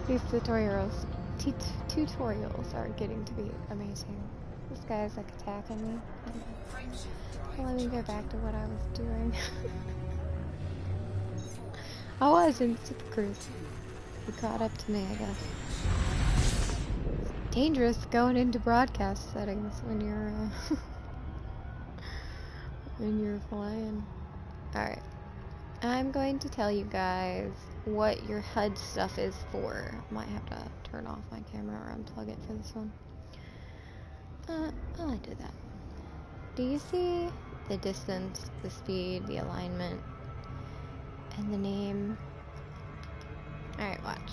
These tutorials are getting to be amazing. This guy's like attacking me. Well, let me go back to what I was doing. I was in Super Cruise. He caught up to me, I guess. It's dangerous going into broadcast settings when you're when you're flying. Alright. I'm going to tell you guys what your HUD stuff is for. Might have to turn off my camera or unplug it for this one. I'll do that. Do you see the distance, the speed, the alignment, and the name? Alright, watch.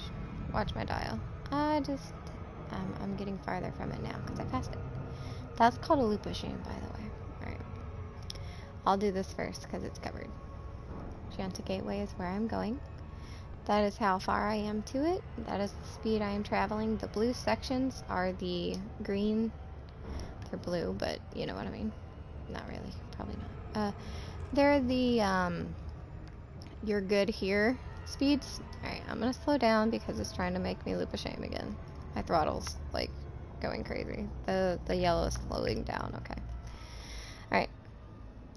Watch my dial. I'm getting farther from it now because I passed it. That's called a loop of shame, by the way. Alright. I'll do this first because it's covered. Gianta Gateway is where I'm going. That is how far I am to it. That is the speed I am traveling. The blue sections are the green. They're blue, but you know what I mean. Not really. Probably not. They're the, you're good here speeds. Alright, I'm gonna slow down because it's trying to make me loop of shame again. My throttle's, like, going crazy. The yellow is slowing down. Okay. Alright.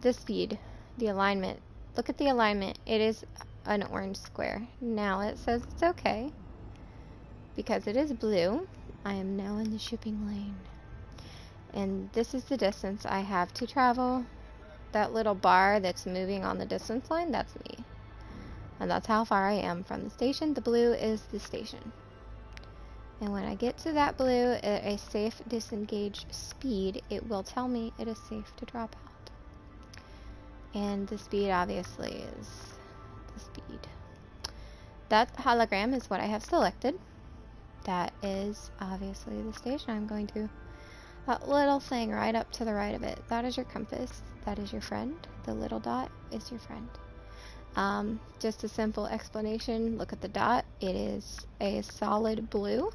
The speed. The alignment. Look at the alignment. It is an orange square. Now it says it's okay. Because it is blue. I am now in the shipping lane. And this is the distance I have to travel. That little bar that's moving on the distance line, that's me. And that's how far I am from the station. The blue is the station. And when I get to that blue at a safe disengage speed, it will tell me it is safe to drop out. And the speed obviously is the speed. That hologram is what I have selected. That is obviously the station I'm going to. That little thing right up to the right of it, that is your compass. That is your friend. The little dot is your friend. Just a simple explanation. Look at the dot. It is a solid blue.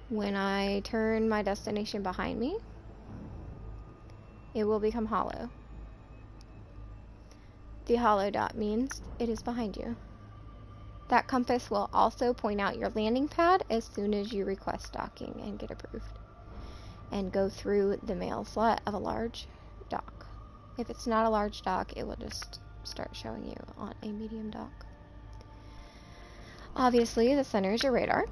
When I turn my destination behind me, it will become hollow. The hollow dot means it is behind you. That compass will also point out your landing pad as soon as you request docking and get approved. And go through the mail slot of a large dock. If it's not a large dock, it will just start showing you on a medium dock. Obviously, the center is your radar.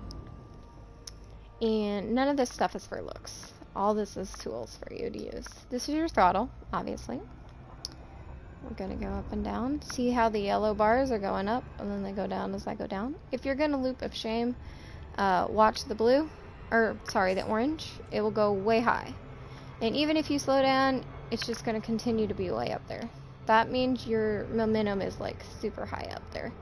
And none of this stuff is for looks. All this is tools for you to use. This is your throttle, obviously. We're going to go up and down. See how the yellow bars are going up and then they go down as I go down? If you're going to loop of shame, watch the blue, or sorry, the orange. It will go way high. And even if you slow down, it's just going to continue to be way up there. That means your momentum is like super high up there.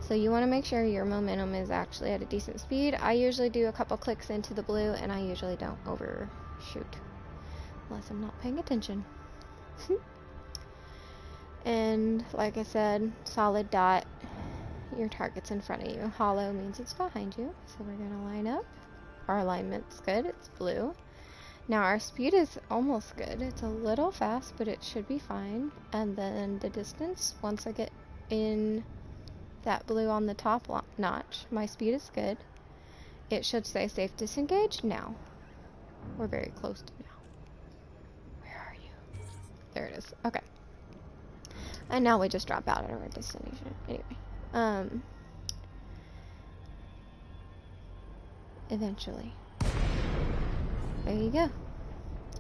So you want to make sure your momentum is actually at a decent speed. I usually do a couple clicks into the blue and I usually don't overshoot. Unless I'm not paying attention. And like I said, solid dot, your target's in front of you. Hollow means it's behind you. So we're going to line up. Our alignment's good. It's blue. Now our speed is almost good. It's a little fast, but it should be fine. And then the distance, once I get in that blue on the top notch, my speed is good. It should say safe disengage now. We're very close to now. Where are you? There it is. Okay. And now we just drop out at our destination. Anyway. Eventually. There you go.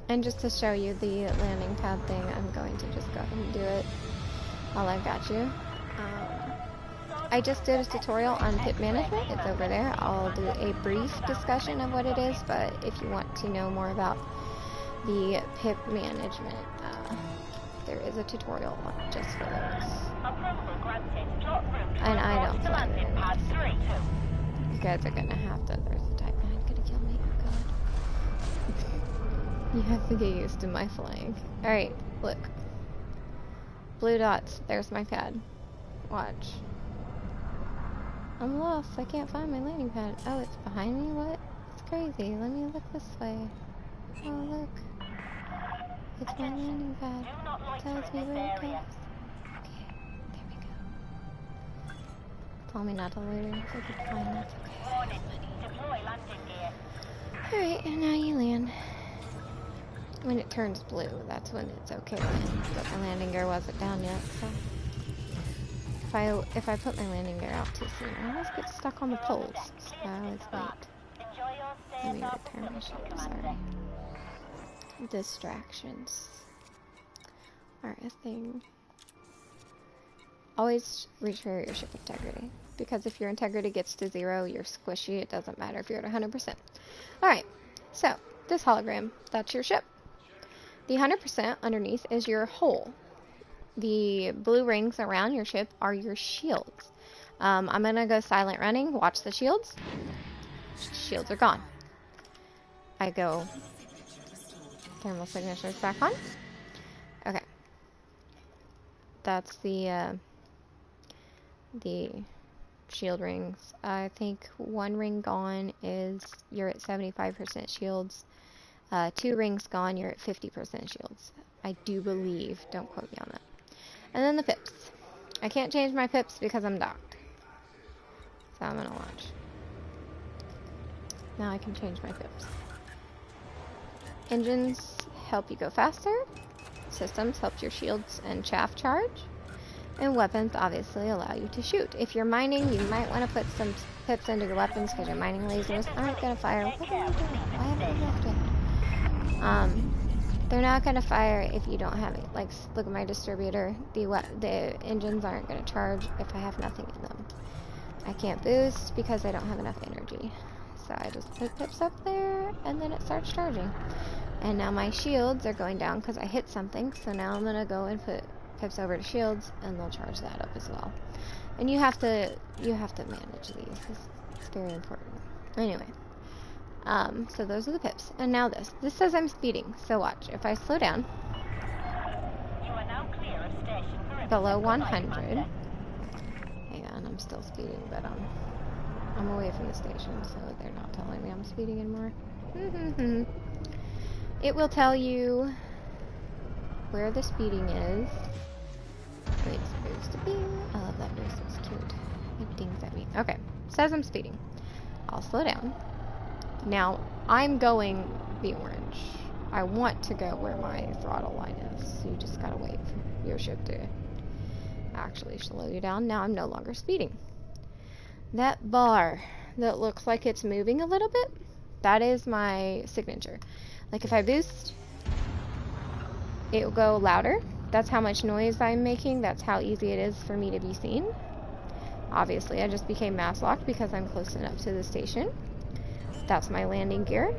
And just to show you the landing pad thing, I'm going to just go ahead and do it while I've got you. I just did a tutorial on pip management. It's over there. I'll do a brief discussion of what it is, but if you want to know more about the pip management, there is a tutorial just for those. And I don't fly very well. You guys are gonna have to. There's a type 9 gonna kill me. Oh god. You have to get used to my flying. Alright, look. Blue dots. There's my pad. Watch. I'm lost. I can't find my landing pad. Oh, it's behind me? What? It's crazy. Let me look this way. Oh, look. It's my landing pad. It tells me where it goes. Okay, there we go. Told me not to loiter, so I could find. That's okay. Alright, and now you land. When it turns blue, that's when it's okay to land. But my landing gear wasn't down yet, so... If I put my landing gear out too soon, I always get stuck on the poles. So it's late. Let me return my ship, sorry. Distractions are a thing. Always repair your ship integrity. Because if your integrity gets to 0, you're squishy. It doesn't matter if you're at 100%. Alright, so this hologram, that's your ship. The 100% underneath is your hull. The blue rings around your ship are your shields. I'm going to go silent running. Watch the shields. Shields are gone. I go thermal signatures back on. Okay. That's the shield rings. I think one ring gone is you're at 75% shields. 2 rings gone, you're at 50% shields. I do believe. Don't quote me on that. And then the pips. I can't change my pips because I'm docked. So I'm gonna watch. Now I can change my pips. Engines help you go faster. Systems help your shields and chaff charge. And weapons obviously allow you to shoot. If you're mining, you might want to put some pips into your weapons because your mining lasers aren't going to fire. What are you doing? Why haven't you left yet? They're not going to fire if you don't have it. Like, look at my distributor. The engines aren't going to charge if I have nothing in them. I can't boost because I don't have enough energy. So I just put pips up there, and then it starts charging. And now my shields are going down because I hit something. So now I'm going to go and put pips over to shields, and they'll charge that up as well. And you have to manage these. It's very important. Anyway. So those are the pips. And now this. This says I'm speeding. So watch. If I slow down. You are now clear of station below 100. Hang on, I'm still speeding, but I'm away from the station, so they're not telling me I'm speeding anymore. It will tell you where the speeding is. Wait, it's supposed to be. I love that boost. It's cute. It dings at me. Okay, says I'm speeding. I'll slow down. Now, I'm going the orange. I want to go where my throttle line is. So you just gotta wait for your ship to actually slow you down. Now I'm no longer speeding. That bar that looks like it's moving a little bit, that is my signature. Like if I boost, it will go louder. That's how much noise I'm making. That's how easy it is for me to be seen. Obviously, I just became mass locked because I'm close enough to the station. That's my landing gear.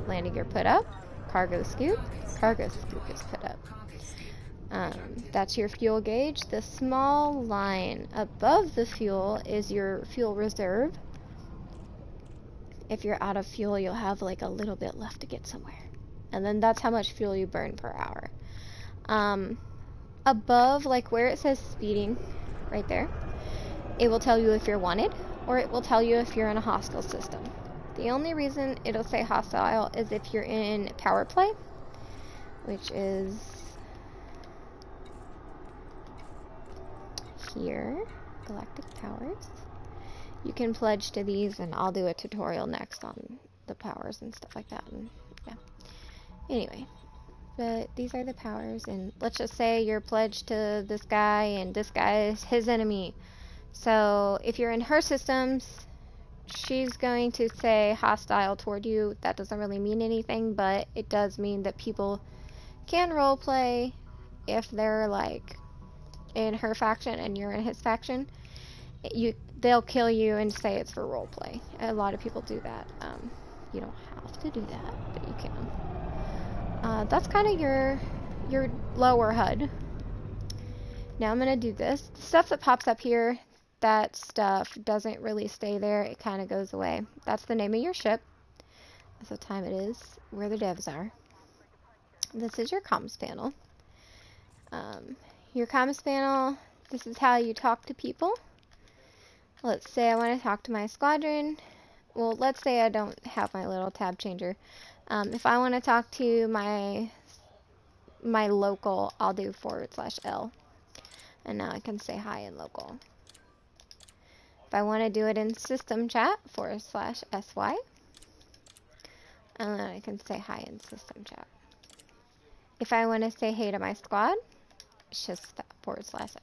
Landing gear put up. Cargo scoop. Cargo scoop is put up. That's your fuel gauge. The small line above the fuel is your fuel reserve. If you're out of fuel, you'll have like a little bit left to get somewhere. And then that's how much fuel you burn per hour. Above, like where it says speeding, right there, it will tell you if you're wanted, or it will tell you if you're in a hostile system. The only reason it'll say hostile is if you're in power play, which is here, Galactic Powers. You can pledge to these, and I'll do a tutorial next on the powers and stuff like that. And yeah. Anyway, but these are the powers, and let's just say you're pledged to this guy, and this guy is his enemy. So if you're in her systems, she's going to say hostile toward you. That doesn't really mean anything, but it does mean that people can roleplay if they're like in her faction and you're in his faction. They'll kill you and say it's for roleplay. A lot of people do that. You don't have to do that, but you can. That's kind of your lower HUD. Now I'm gonna do this. The stuff that pops up here, that stuff doesn't really stay there. It kind of goes away. That's the name of your ship. That's what time it is. Where the devs are. This is your comms panel. Your comms panel, this is how you talk to people. Let's say I want to talk to my squadron. Well, let's say I don't have my little tab changer. If I want to talk to my local, I'll do /L. And now I can say hi in local. If I want to do it in system chat, /SY. And then I can say hi in system chat. If I want to say hey to my squad, it's just /S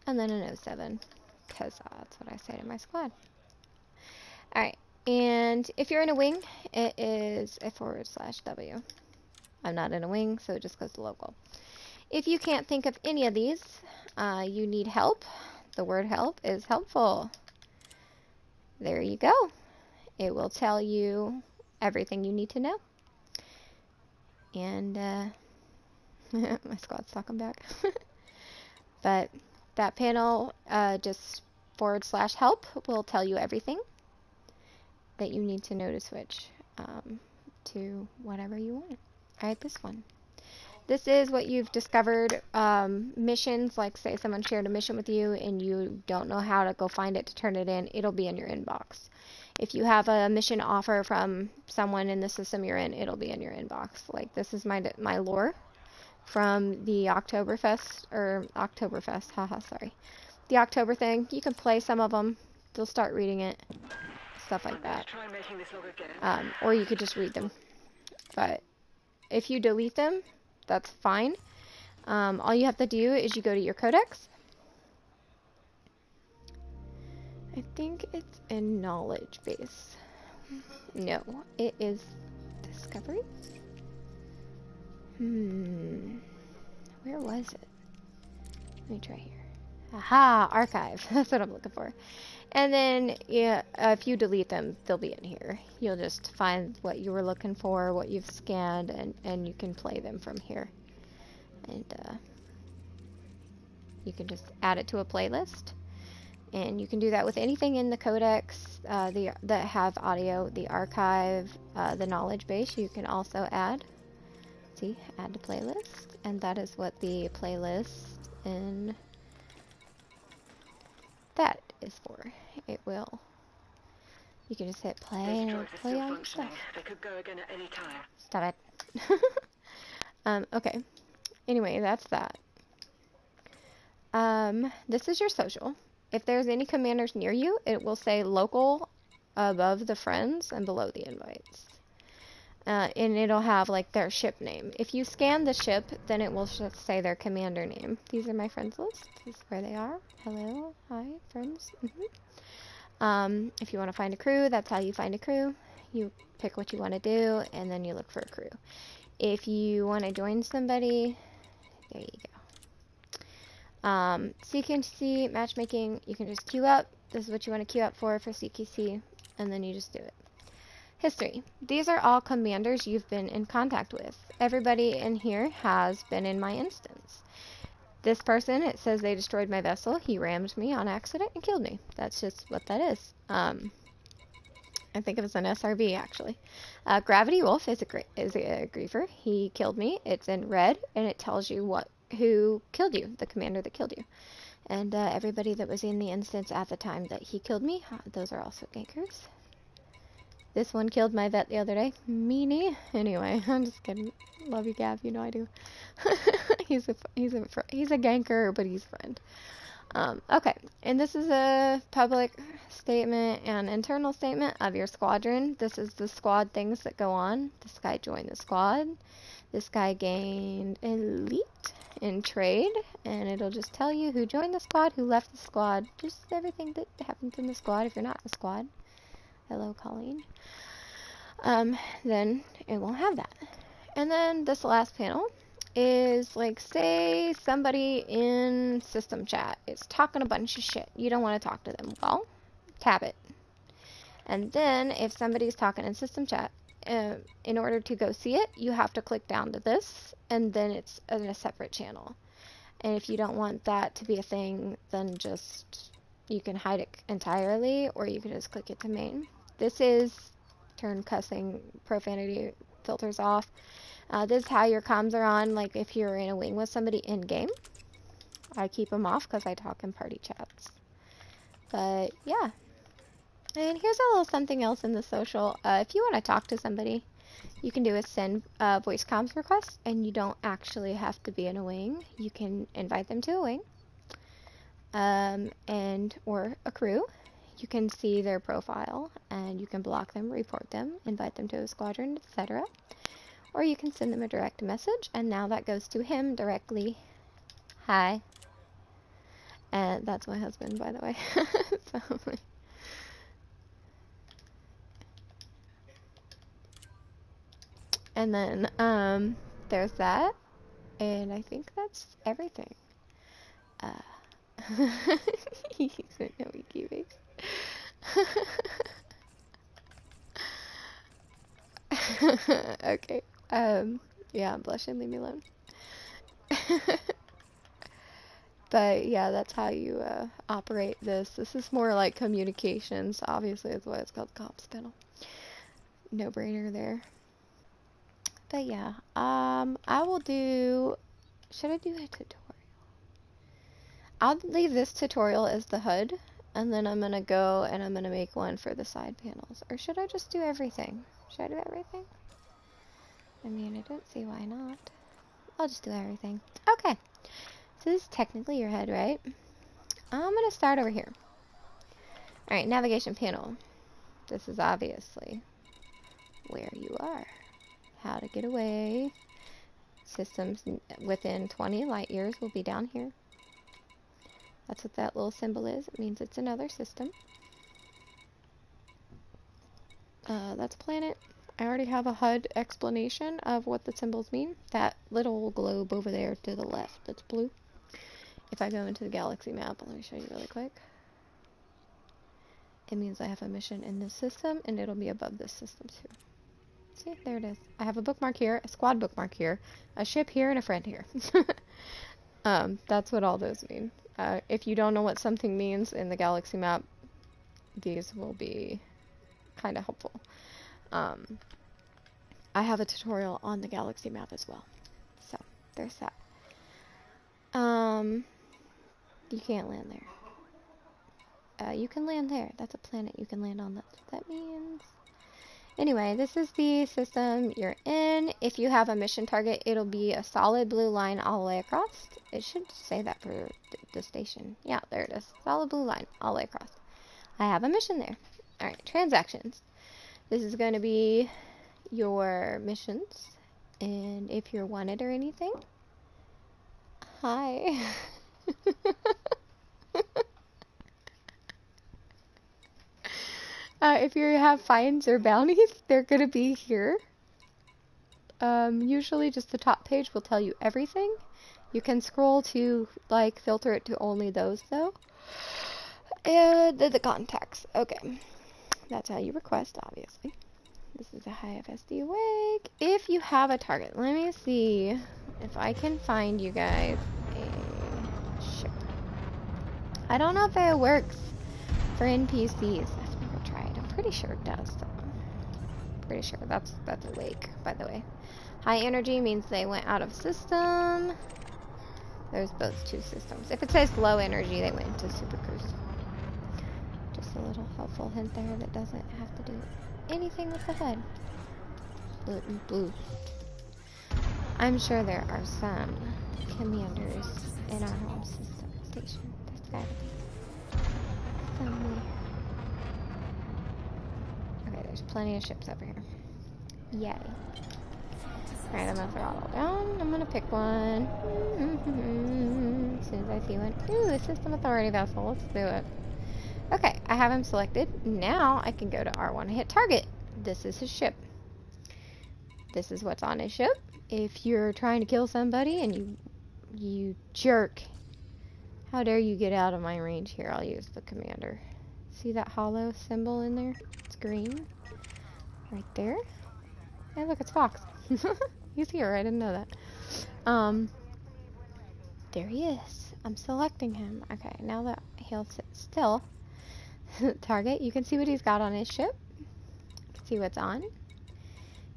and then an 07, because that's what I say to my squad. Alright, and if you're in a wing, it is a /W. I'm not in a wing, so it just goes to local. If you can't think of any of these, you need help. The word help is helpful. There you go. It will tell you everything you need to know. And my squad's talking back. But that panel, just /help will tell you everything that you need to know to switch to whatever you want. Alright, this one. This is what you've discovered, missions, like say someone shared a mission with you and you don't know how to go find it to turn it in, it'll be in your inbox. If you have a mission offer from someone in the system you're in, it'll be in your inbox. Like this is my lore from the Oktoberfest, haha, sorry. The October thing, you can play some of them, they'll start reading it, stuff like that. Or you could just read them. But if you delete them, that's fine. All you have to do is you go to your codex. I think it's in knowledge base. No, it is discoveries. Where was it? Let me try here. Aha, archive. That's what I'm looking for. And then, yeah, if you delete them, they'll be in here. You'll just find what you were looking for, what you've scanned, and you can play them from here. And you can just add it to a playlist. And you can do that with anything in the codex that have audio, the archive, the knowledge base. You can also add. See, add to playlist. And that is what the playlist in that is for. It will. You can just hit play and it'll play all your stuff. They could go again at any time. Stop it. Okay. Anyway, that's that. This is your social. If there's any commanders near you, it will say local above the friends and below the invites. And it'll have like their ship name. If you scan the ship, then it will just say their commander name. These are my friends list. This is where they are. Hello, hi, friends. If you want to find a crew, that's how you find a crew. You pick what you want to do, and then you look for a crew. If you want to join somebody, there you go. CQC, matchmaking, you can just queue up. This is what you want to queue up for CQC, and then you just do it. History. These are all commanders you've been in contact with. Everybody in here has been in my instance. This person, it says they destroyed my vessel. He rammed me on accident and killed me. That's just what that is. I think it was an SRV, actually. Gravity Wolf is a griefer. He killed me. It's in red, and it tells you who killed you, the commander that killed you. And everybody that was in the instance at the time that he killed me, those are also gankers. This one killed my vet the other day. Meanie. Anyway, I'm just kidding. Love you, Gav. You know I do. he's a ganker, but he's a friend. Okay, and this is a public statement and internal statement of your squadron. This is the squad things that go on. This guy joined the squad. This guy gained elite in trade, and it'll just tell you who joined the squad, who left the squad, just everything that happens in the squad if you're not in the squad. Hello, Colleen. Then it won't have that. And then this last panel is like, say somebody in system chat is talking a bunch of shit. You don't want to talk to them. Well, tap it. And then if somebody's talking in system chat, in order to go see it, you have to click down to this, and then it's in a separate channel. And if you don't want that to be a thing, then just, you can hide it entirely, or you can just click it to main. This is turn cussing, profanity filters off. This is how your comms are on, like if you're in a wing with somebody in game. I keep them off because I talk in party chats. But yeah. And here's a little something else in the social. If you want to talk to somebody, you can do is send voice comms requests, and you don't actually have to be in a wing. You can invite them to a wing, or a crew. you can see their profile, and you can block them, report them, invite them to a squadron, etc. Or you can send them a direct message, and now that goes to him directly. Hi. And that's my husband, by the way. So, and then, there's that. And I think that's everything. He's a no wiki base. Okay. Yeah, I'm blushing. Leave me alone. But yeah, that's how you operate this. This is more like communications. Obviously, that's why it's called the comms panel. No brainer there. But yeah, I will do. Should I do a tutorial? I'll leave this tutorial as the HUD, and then I'm gonna go and I'm gonna make one for the side panels. Or should I just do everything? Should I do everything? I mean, I don't see why not. I'll just do everything. Okay. So this is technically your head, right? I'm gonna start over here. Alright, navigation panel. This is obviously where you are. How to get away. Systems within 20 light years will be down here. That's what that little symbol is. It means it's another system. That's a planet. I already have a HUD explanation of what the symbols mean. That little globe over there to the left that's blue. If I go into the galaxy map, let me show you really quick. It means I have a mission in this system, and it'll be above this system too. See, there it is. I have a bookmark here, a squad bookmark here, a ship here, and a friend here. That's what all those mean. If you don't know what something means in the galaxy map, these will be kind of helpful. I have a tutorial on the galaxy map as well. So, there's that. You can't land there. You can land there. That's a planet you can land on. That's what that means. Anyway, this is the system you're in. If you have a mission target, it'll be a solid blue line all the way across. It should say that for the station. Yeah, there it is. Solid blue line all the way across. I have a mission there. Alright, transactions. This is going to be your missions. And if you're wanted or anything, hi. If you have fines or bounties, they're going to be here. Usually just the top page will tell you everything. You can scroll to, like, filter it to only those, though. And the contacts. Okay. That's how you request, obviously. This is a high FSD awake. If you have a target, let me see if I can find you guys a ship. I don't know if it works for NPCs. I've never tried. I'm pretty sure it does, though. Pretty sure that's awake, by the way. High energy means they went out of system. There's both two systems. If it says low energy, they went into super cruise. Just a little helpful hint there that doesn't have to do anything with the HUD. Blue. I'm sure there are some commanders in our home system station. There's gotta be somewhere. Okay, there's plenty of ships over here. Yay. Alright, I'm gonna throttle down. I'm gonna pick one. As soon as I see one. Ooh, a system authority vessel. Let's do it. Okay, I have him selected. Now I can go to R1 and hit target. This is his ship. This is what's on his ship. If you're trying to kill somebody and you jerk, how dare you get out of my range here? I'll use the commander. See that hollow symbol in there? It's green. Right there. Hey, look, it's Fox. He's here. I didn't know that. There he is. I'm selecting him. Okay, now that he'll sit still. Target, you can see what he's got on his ship. You can see what's on.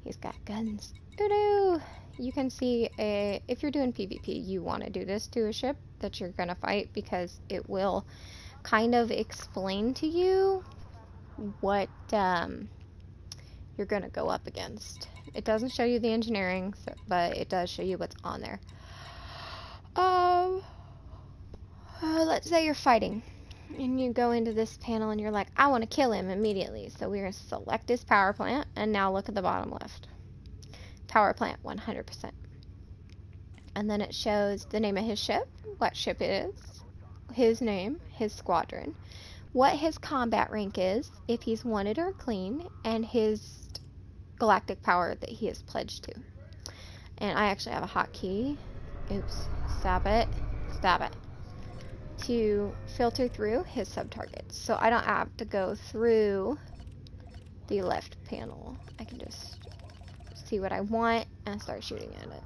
He's got guns. Doo-doo! You can see if you're doing PvP, you want to do this to a ship that you're going to fight because it will kind of explain to you what you're going to go up against. It doesn't show you the engineering, but it does show you what's on there. Let's say you're fighting. And you go into this panel and you're like, I want to kill him immediately. So we're going to select his power plant, and now look at the bottom left. Power plant 100%. And then it shows the name of his ship, what ship it is, his name, his squadron, what his combat rank is, if he's wanted or clean, and his galactic power that he is pledged to. And I actually have a hotkey. Oops. Stab it. Stab it. To filter through his sub-targets. So I don't have to go through the left panel. I can just see what I want and start shooting at it.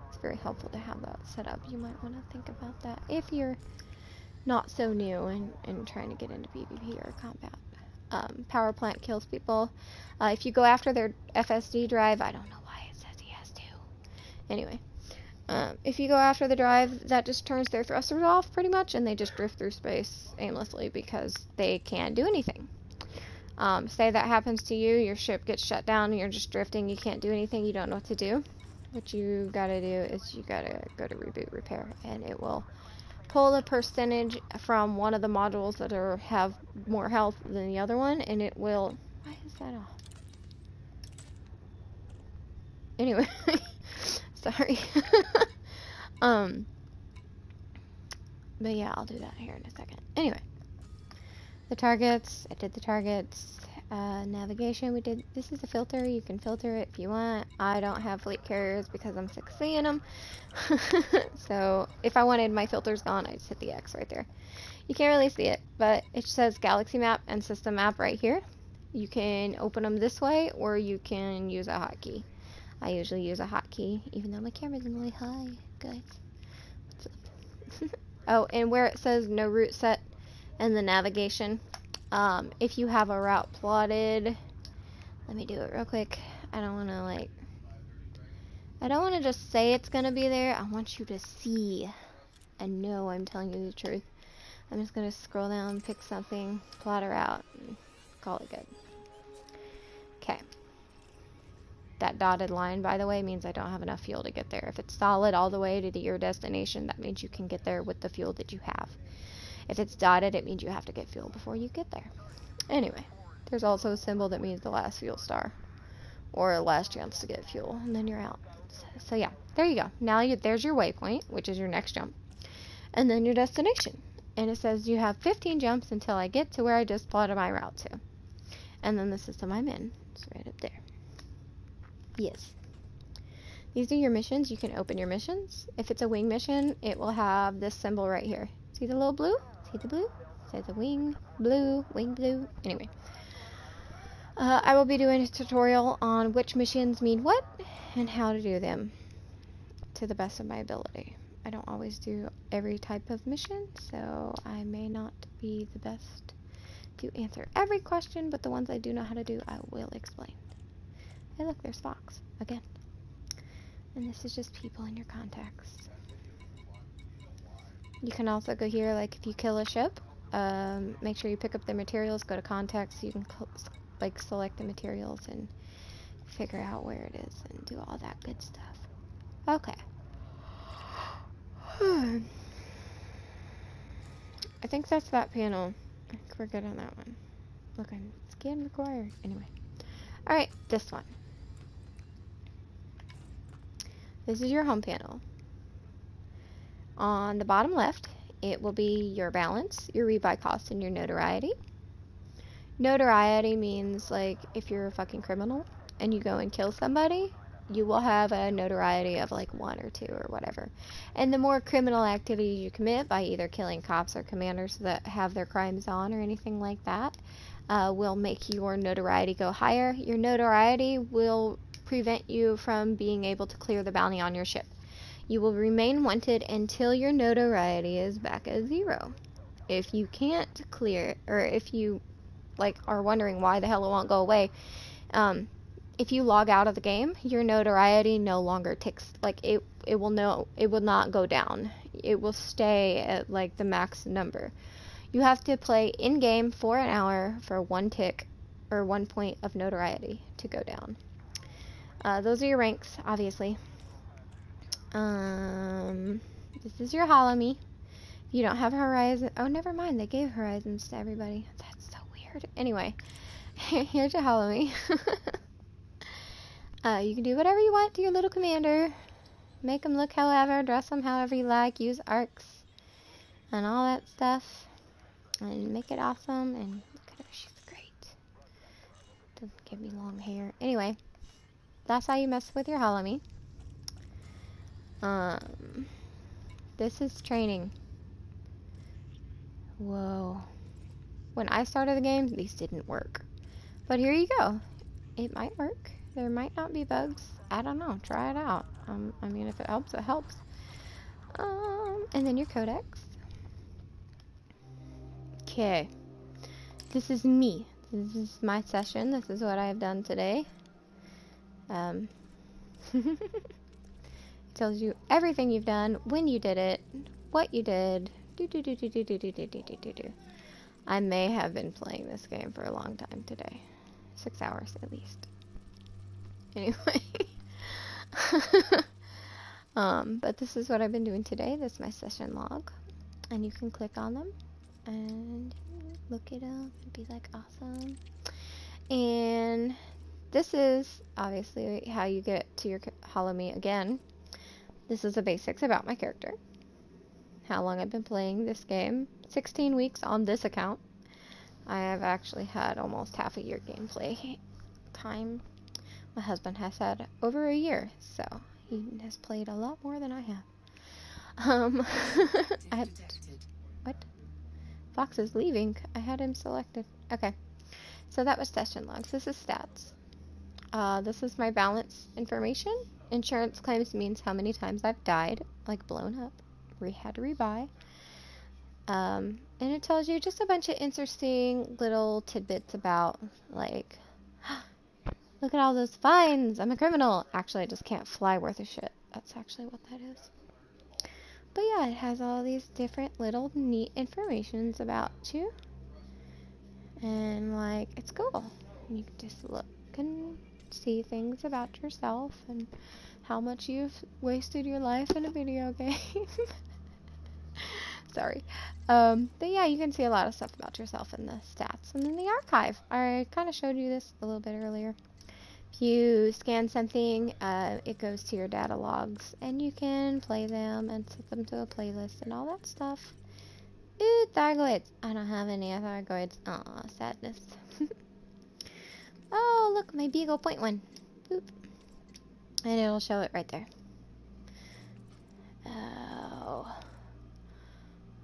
It's very helpful to have that set up. You might want to think about that if you're not so new and trying to get into PvP or combat. Power plant kills people. If you go after their FSD drive, I don't know why it says he has to. Anyway. If you go after the drive, that just turns their thrusters off pretty much, and they just drift through space aimlessly because they can't do anything. Say that happens to you, your ship gets shut down, and you're just drifting, you can't do anything, you don't know what to do. What you gotta do is you gotta go to reboot repair, and it will pull a percentage from one of the modules that have more health than the other one, and it will... Why is that off? Anyway, sorry. But yeah, I'll do that here in a second. Anyway, the targets, I did the targets. Navigation, we did, this is a filter, you can filter it if you want. I don't have fleet carriers because I'm sick of seeing them. So if I wanted my filters gone, I just hit the X right there. You can't really see it, but it says galaxy map and system map right here. You can open them this way, or you can use a hotkey. I usually use a hotkey, even though my camera's really high, guys. What's up? Oh, and where it says no route set and the navigation, if you have a route plotted, let me do it real quick. I don't want to just say it's going to be there. I want you to see and know I'm telling you the truth. I'm just going to scroll down, pick something, plot a route, and call it good. Okay. That dotted line, by the way, means I don't have enough fuel to get there. If it's solid all the way to your destination, that means you can get there with the fuel that you have. If it's dotted, it means you have to get fuel before you get there. Anyway, there's also a symbol that means the last fuel star, or last chance to get fuel, and then you're out. So yeah, there you go. Now there's your waypoint, which is your next jump, and then your destination. And it says you have 15 jumps until I get to where I just plotted my route to. And then the system I'm in. It's right up there. Yes. These are your missions. You can open your missions. If it's a wing mission, it will have this symbol right here. See the little blue? See the blue? It says a wing blue. Anyway. I will be doing a tutorial on which missions mean what and how to do them to the best of my ability. I don't always do every type of mission, so I may not be the best to answer every question, but the ones I do know how to do, I will explain. Hey look, there's Fox, again. And this is just people in your contacts. You can also go here, like if you kill a ship, make sure you pick up the materials, go to contacts, so you can like select the materials and figure out where it is and do all that good stuff. Okay. I think that's that panel. I think we're good on that one. Look, I'm scan required. Anyway. Alright, this one. This is your home panel. On the bottom left, it will be your balance, your rebuy cost, and your notoriety. Notoriety means, like, if you're a fucking criminal and you go and kill somebody, you will have a notoriety of, like, 1 or 2 or whatever. And the more criminal activities you commit by either killing cops or commanders that have their crimes on or anything like that, will make your notoriety go higher. Your notoriety will prevent you from being able to clear the bounty on your ship. You will remain wanted until your notoriety is back at 0. If you can't clear, or if you like are wondering why the hell it won't go away, if you log out of the game, your notoriety no longer ticks. Like it will not go down. It will stay at like the max number. You have to play in game for an hour for 1 tick or 1 point of notoriety to go down. Those are your ranks, obviously. This is your Holomy. You don't have Horizon. Oh, never mind. They gave Horizons to everybody. That's so weird. Anyway, here's your Halloween. You can do whatever you want to your little commander. Make them look however, dress them however you like, use arcs and all that stuff. And make it awesome. And look at her. She's great. Doesn't give me long hair. Anyway, that's how you mess with your Halloween. This is training. Whoa. When I started the game, these didn't work. But here you go. It might work. There might not be bugs. I don't know. Try it out. I mean, if it helps, it helps. And then your codex. Okay. This is me. This is my session. This is what I've done today. It tells you everything you've done, when you did it, what you did. I may have been playing this game for a long time today. 6 hours at least. Anyway. But this is what I've been doing today. This is my session log. And you can click on them and look it up and be like, awesome. And this is obviously how you get to your Halloween again. This is the basics about my character. How long I've been playing this game. 16 weeks on this account. I have actually had almost half a year gameplay time. My husband has had over a year, so he has played a lot more than I have. What? Fox is leaving. I had him selected. Okay. So that was session logs. This is stats. This is my balance information. Insurance claims means how many times I've died, like blown up, had to rebuy. And it tells you just a bunch of interesting little tidbits about, like, look at all those fines. I'm a criminal. Actually, I just can't fly worth a shit. That's actually what that is. But yeah, it has all these different little neat informations about you. And, like, it's cool. You can just look and see things about yourself and how much you've wasted your life in a video game. Sorry. But yeah, you can see a lot of stuff about yourself in the stats. And then the archive. I kind of showed you this a little bit earlier. If you scan something, it goes to your data logs, and you can play them and set them to a playlist and all that stuff. Ooh, Thargoids. I don't have any Thargoids. Aw, sadness. Oh, look, my Beagle Point one. Boop. And it'll show it right there. Oh.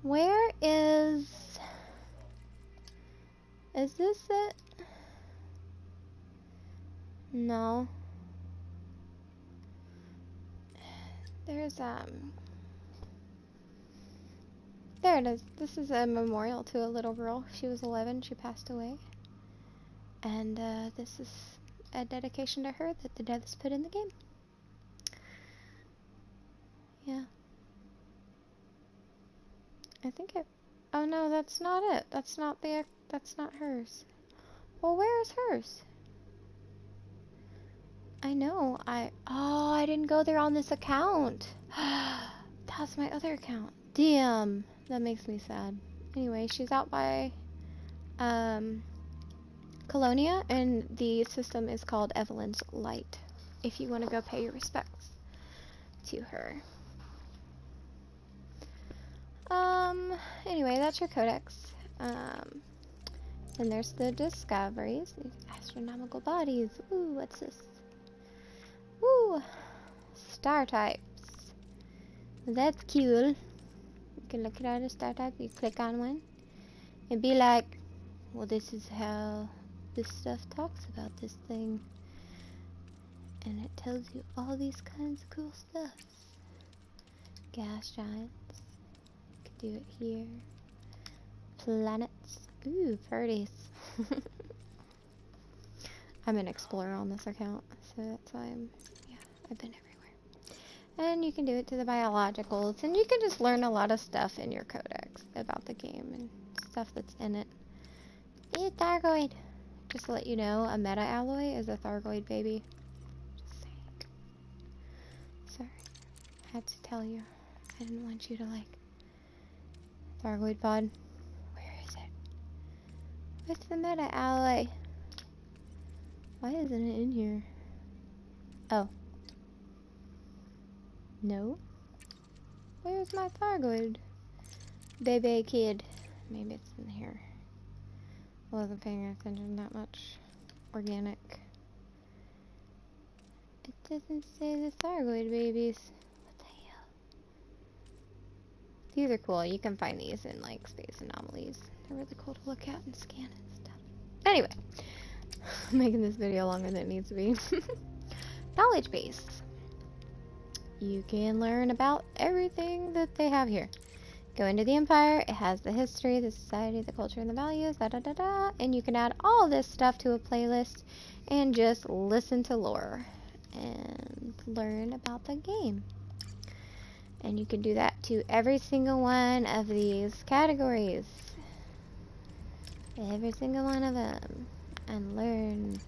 Where is this it? No. There's, there it is. This is a memorial to a little girl. She was 11. She passed away. And, this is a dedication to her that the devs put in the game. Yeah. I think it... Oh, no, that's not it. That's not hers. Well, where is hers? I know. I didn't go there on this account. That's my other account. Damn. That makes me sad. Anyway, she's out by, Colonia, and the system is called Evelyn's Light, if you want to go pay your respects to her. Anyway, that's your codex. And there's the discoveries. Astronomical bodies. Ooh, what's this? Ooh, star types. That's cool. You can look at all the star types. You click on one and be like, well, this is how this stuff talks about this thing. And it tells you all these kinds of cool stuff. Gas giants. You can do it here. Planets. Ooh, birdies. I'm an explorer on this account, so that's why I've been everywhere. And you can do it to the biologicals, and you can just learn a lot of stuff in your codex about the game and stuff that's in it. Eat Thargoid! Just to let you know, a meta alloy is a Thargoid baby. Just saying. Sorry. I had to tell you. I didn't want you to, like, Thargoid pod. Where is it? What's the meta ally? Why isn't it in here? Oh. No? Where's my Thargoid? Baby kid. Maybe it's in here. I wasn't paying attention that much. Organic. It doesn't say the Thargoid babies. What the hell? These are cool. You can find these in like space anomalies. They're really cool to look at and scan and stuff. Anyway, I'm making this video longer than it needs to be. Knowledge base. You can learn about everything that they have here. Go into the Empire. It has the history, the society, the culture, and the values. Da da da da. And you can add all this stuff to a playlist and just listen to lore and learn about the game. And you can do that to every single one of these categories. Every single one of them. And learn.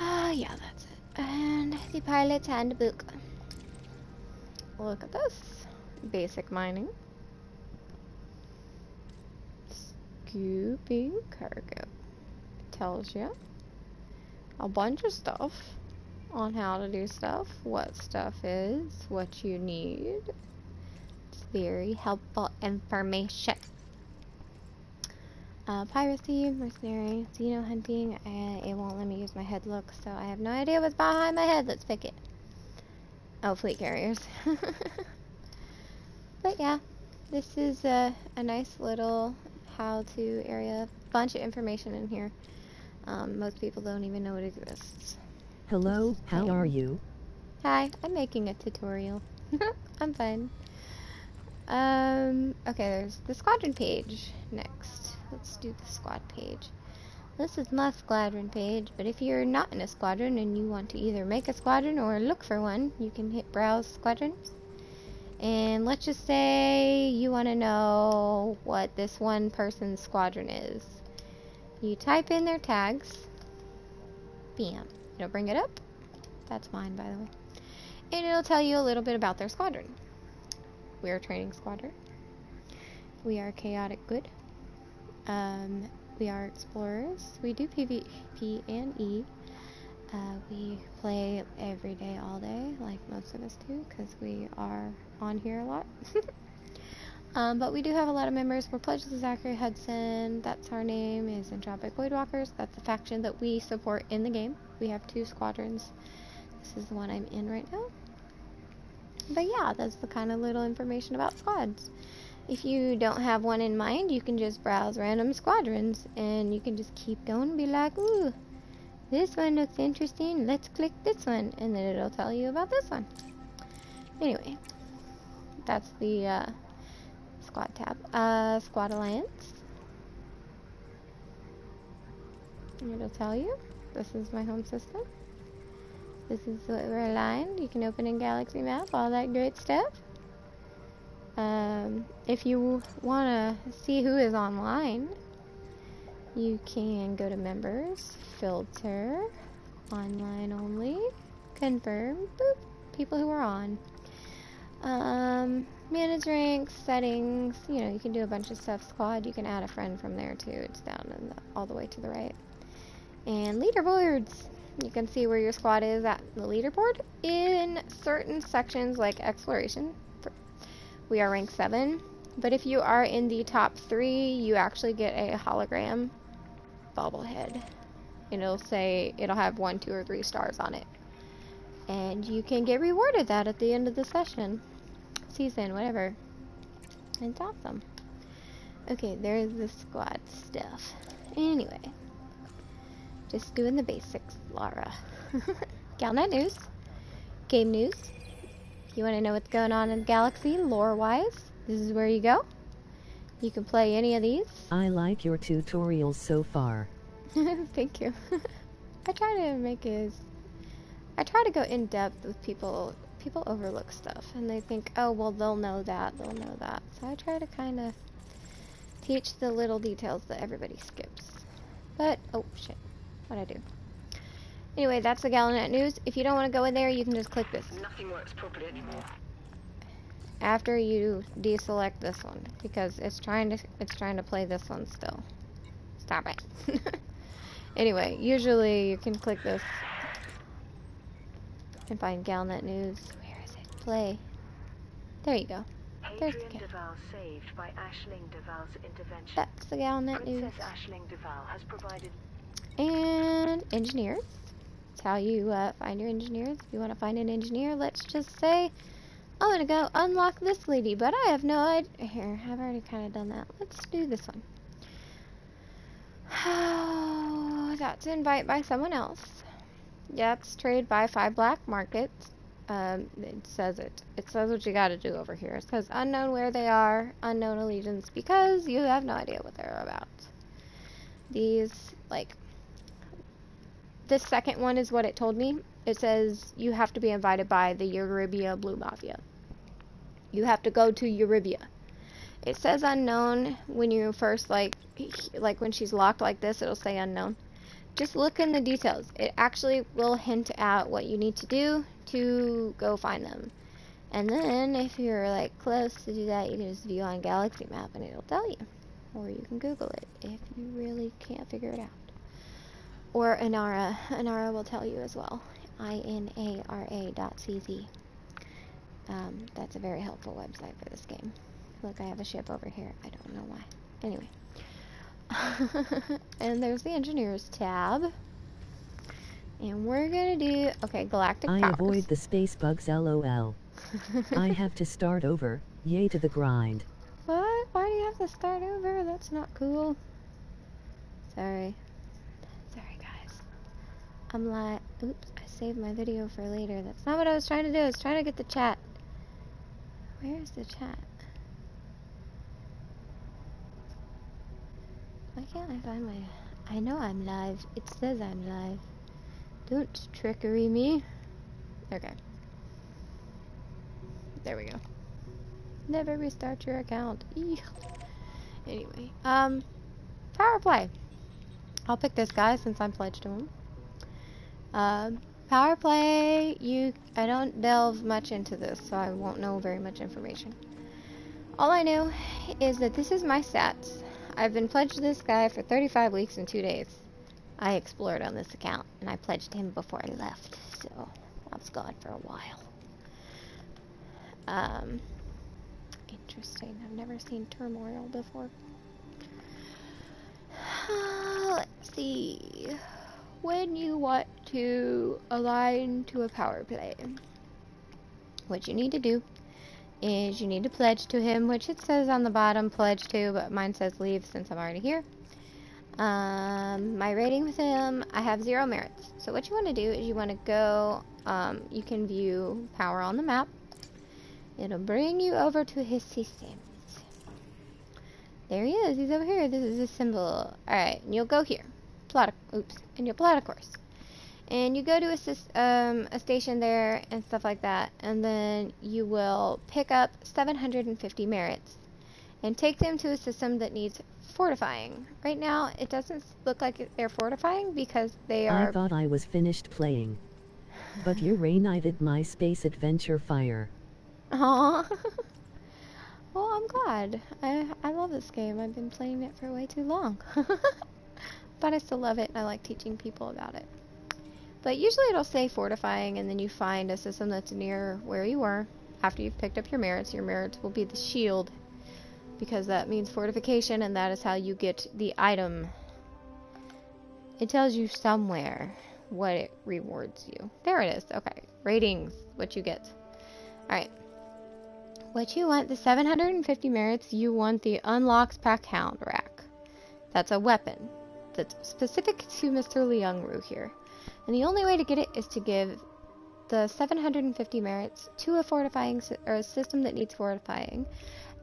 Yeah, that's it. And the pilot's handbook. Look at this. Basic mining. Scooping cargo. Tells you a bunch of stuff on how to do stuff, what stuff is, what you need. It's very helpful information. Piracy, mercenary, xeno hunting. It won't let me use my head look, so I have no idea what's behind my head. Let's pick it. Oh, fleet carriers. But yeah, this is a nice little how-to area. Bunch of information in here. Most people don't even know it exists. Hello, how are you? Hi, I'm making a tutorial. I'm fine. Okay, there's the squadron page next. Let's do the squad page. This is my squadron page, but if you're not in a squadron and you want to either make a squadron or look for one, you can hit browse squadrons. And let's just say you want to know what this one person's squadron is. You type in their tags. Bam. It'll bring it up. That's mine, by the way. And it'll tell you a little bit about their squadron. We are a training squadron. We are chaotic good. We are explorers. We do PvP and E. We play every day, all day, like most of us do, because we are on here a lot. But we do have a lot of members. We're pledged to Zachary Hudson. That's our name, is Entropic Voidwalkers. That's the faction that we support in the game. We have 2 squadrons. This is the one I'm in right now. But yeah, that's the kind of little information about squads. If you don't have one in mind, you can just browse random squadrons, and you can just keep going and be like, ooh, this one looks interesting, let's click this one, and then it'll tell you about this one. Anyway, that's the squad tab. Squad Alliance. And it'll tell you, this is my home system. This is what we're aligned. You can open in Galaxy Map, all that great stuff. If you want to see who is online, you can go to members, filter, online only, confirm, boop, people who are on. Manage ranks, settings, you know, you can do a bunch of stuff. Squad, you can add a friend from there too. It's down in all the way to the right. And leaderboards. You can see where your squad is at the leaderboard. In certain sections like exploration, we are rank 7. But if you are in the top 3, you actually get a hologram bobblehead. And it'll say, it'll have 1, 2, or 3 stars on it. And you can get rewarded that at the end of the session. Season, whatever. It's awesome. Okay, there's the squad stuff. Anyway. Just doing the basics, Lara. Galnet news. Game news. If you want to know what's going on in the galaxy, lore-wise, this is where you go. You can play any of these. I like your tutorials so far. Thank you. I try to make it... I try to go in depth with people. People overlook stuff, and they think, oh, well, they'll know that, they'll know that. So I try to kind of teach the little details that everybody skips. But, oh, shit. What'd I do? Anyway, that's the Galnet news. If you don't want to go in there, you can just click this. Nothing works properly anymore. after you deselect this one, because it's trying to play this one still. Stop it. Anyway, usually you can click this and find Galnet News. Where is it? Play. There you go. There's the Hadrian Duval saved by Aisling Duval's intervention. That's the Galnet News. Princess Aisling Duval has provided... And engineers. That's how you find your engineers. If you want to find an engineer, let's just say, I'm going to go unlock this lady, but I have no idea. Here, I've already kind of done that. Let's do this one. Oh, that's invite by someone else. That's trade by 5 black markets. It says it. It says what you got to do over here. It says unknown where they are, unknown allegiance, because you have no idea what they're about. These, like, this second one is what it told me. It says you have to be invited by the Euribia Blue Mafia. You have to go to Euribia. It says unknown when you first, like when she's locked like this, it'll say unknown. Just look in the details. It actually will hint at what you need to do to go find them. And then, if you're, like, close to do that, you can just view on Galaxy Map and it'll tell you. Or you can Google it if you really can't figure it out. Or Inara. Inara will tell you as well. INARA.cz. That's a very helpful website for this game. Look, I have a ship over here. I don't know why. Anyway. And there's the engineers tab. And we're gonna do, okay, galactic powers. I avoid the space bugs, lol. I have to start over. Yay to the grind. What? Why do you have to start over? That's not cool. Sorry. Sorry, guys. I'm like, oops, I saved my video for later. That's not what I was trying to do. I was trying to get the chat. Where's the chat? Why can't I find my... I know I'm live. It says I'm live. Don't trickery me. Okay. There we go. Never restart your account. Eek. Anyway, power play. I'll pick this guy since I'm pledged to him. Power play, I don't delve much into this, so I won't know very much information. All I know is that this is my stats. I've been pledged to this guy for 35 weeks and 2 days. I explored on this account, and I pledged him before I left, so I was gone for a while. Interesting. I've never seen turmoil before. Let's see. When you want to align to a power play, what you need to do is you need to pledge to him, which it says on the bottom, pledge to, but mine says leave since I'm already here. My rating with him, I have 0 merits. So what you want to do is you want to go, you can view power on the map. It'll bring you over to his systems. There he is. He's over here. This is his symbol. Alright, and you'll go here. And you'll plot a course. And you go to a station there and stuff like that. And then you will pick up 750 merits and take them to a system that needs fortifying. Right now, it doesn't look like they're fortifying because they are... I thought I was finished playing. But you reignited my space adventure fire. Aww. Well, I'm glad. I love this game. I've been playing it for way too long. But I still love it, and I like teaching people about it. But usually it'll say fortifying, and then you find a system that's near where you were. After you've picked up your merits will be the shield, because that means fortification, and that is how you get the item. It tells you somewhere what it rewards you. There it is. Okay. Ratings. What you get. Alright. What you want, the 750 merits, you want the Unlocks Pack Hound rack. That's a weapon that's specific to Mr. Liangru here. And the only way to get it is to give the 750 merits to a fortifying or a system that needs fortifying,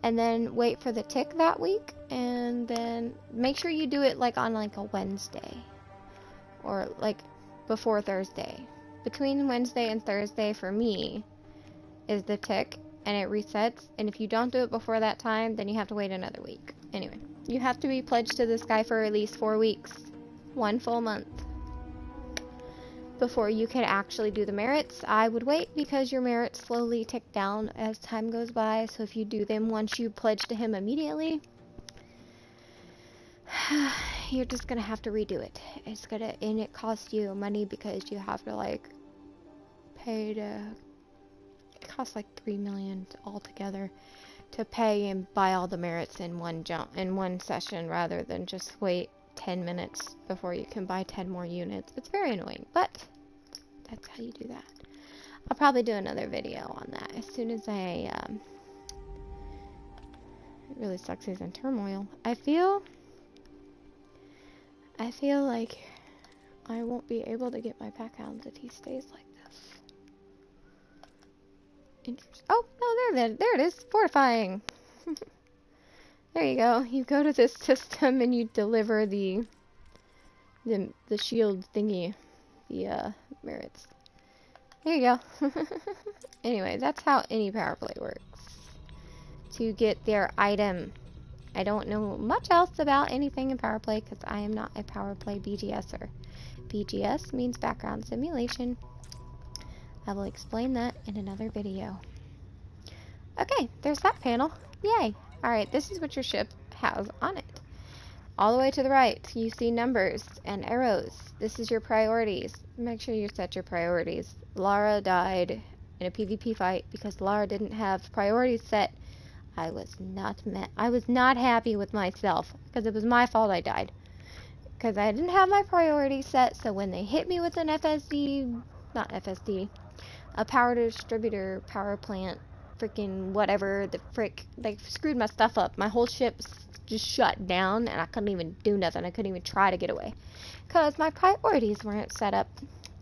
and then wait for the tick that week, and then make sure you do it like on like a Wednesday or like before Thursday. Between Wednesday and Thursday for me is the tick, and it resets, and if you don't do it before that time, then you have to wait another week. Anyway, you have to be pledged to this guy for at least 4 weeks. 1 full month. before you can actually do the merits. I would wait because your merits slowly tick down as time goes by. So if you do them once you pledge to him immediately, you're just gonna have to redo it. And it costs you money because you have to like pay to. It costs like 3 million altogether to pay and buy all the merits in one session rather than just wait 10 minutes before you can buy 10 more units. It's very annoying, but that's how you do that. I'll probably do another video on that as soon as it really sucks he's in turmoil. I feel like I won't be able to get my pack hounds if he stays like this. Oh, no, there it is. Fortifying. There you go. You go to this system and you deliver the shield thingy, the merits. There you go. Anyway, that's how any power play works. To get their item. I don't know much else about anything in power play because I am not a power play BGSer. BGS means background simulation. I will explain that in another video. Okay, there's that panel. Yay! Alright, this is what your ship has on it. All the way to the right, you see numbers and arrows. This is your priorities. Make sure you set your priorities. Lara died in a PvP fight because Lara didn't have priorities set. I was not happy with myself because it was my fault I died. Because I didn't have my priorities set, so when they hit me with an FSD, not FSD, a power distributor, power plant, freaking whatever the frick, they screwed my stuff up. My whole ship just shut down and I couldn't even do nothing. I couldn't even try to get away because my priorities weren't set up,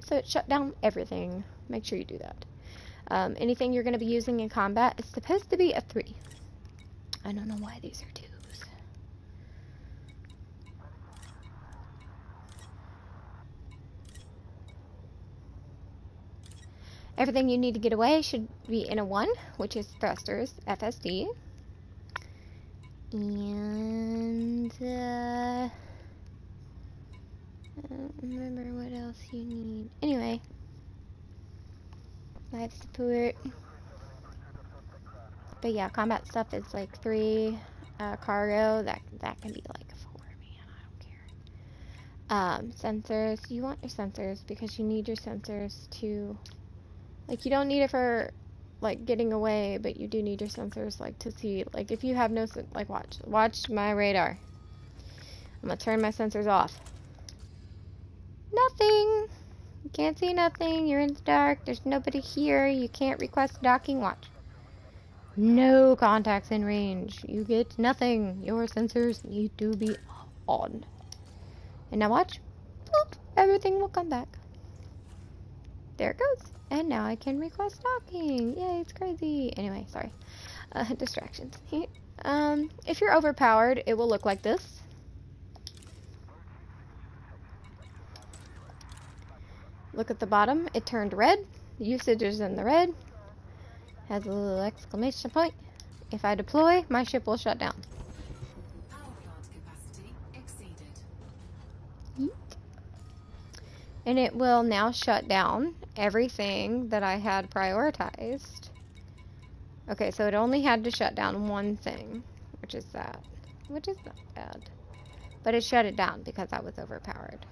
so it shut down everything. Make sure you do that. Anything you're going to be using in combat is supposed to be a 3. I don't know why these are 2s. Everything you need to get away should be in a 1, which is thrusters, FSD. And, I don't remember what else you need. Anyway. Life support. But yeah, combat stuff is like 3. Cargo, that can be like a 4, man, I don't care. Sensors, you want your sensors because you need your sensors to... Like, you don't need it for, like, getting away, but you do need your sensors, like, to see, like, if you have no, like, watch my radar. I'm gonna turn my sensors off. Nothing! You can't see nothing, you're in the dark, there's nobody here, you can't request docking, watch. No contacts in range, you get nothing, your sensors need to be on. And now watch, boop, everything will come back. There it goes. And now I can request docking. Yay, it's crazy. Anyway, sorry. Distractions. If you're overpowered, it will look like this. Look at the bottom. It turned red. Usage is in the red. Has a little exclamation point. If I deploy, my ship will shut down. Power plant capacity exceeded. And it will now shut down everything that I had prioritized. Okay, so it only had to shut down one thing, which is that, which is not bad. But it shut it down because I was overpowered.